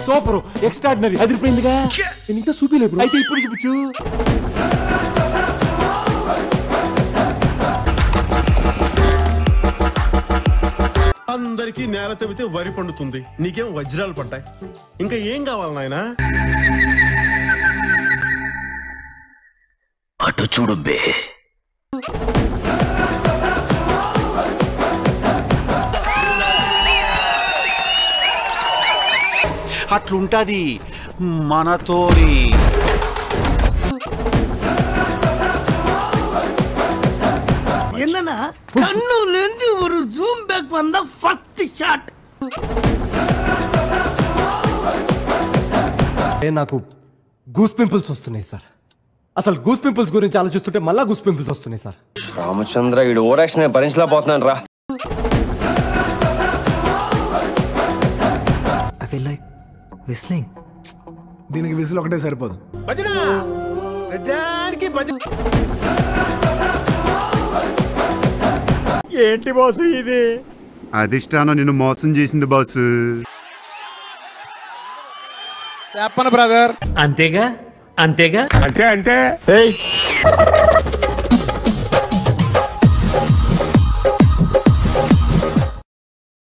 Super extraordinary అదిరిపోయిందిగా. ఇంకా చూపిలేదు అయితే ఇప్పుడు చూపించు. అందరికి నేల తవ్వితే వరి పండుతుంది, నీకేం వజ్రాలు పడ్డాయి. ఇంకా ఏం కావాలి నాయనా? అటు చూడు బే. అట్లుంటది మనతోని. என்னன்னா கண்ணுல இருந்து ஒரு ஜூம் பேக் வந்த ஃபர்ஸ்ட் ஷாட். నాకు గూస్ పింపుల్స్ వస్తున్నాయి సార్. అసలు గూస్ పింపుల్స్ గురించి ఆలోచిస్తుంటే మళ్ళా గూస్ పింపుల్స్ వస్తున్నాయి సార్. రామచంద్ర ఈడు ఓవరాక్షన్ భరించలేకపోతున్నాను రా. I feel like whistling. దీనికి విసిల్ ఒకటే సరిపోదు. ఏంటి బాసు ఇది? అధిష్టానం నిన్ను మోసం చేసింది బాసు. చెప్పను బ్రదర్. అంతేగా అంతేగా అంటే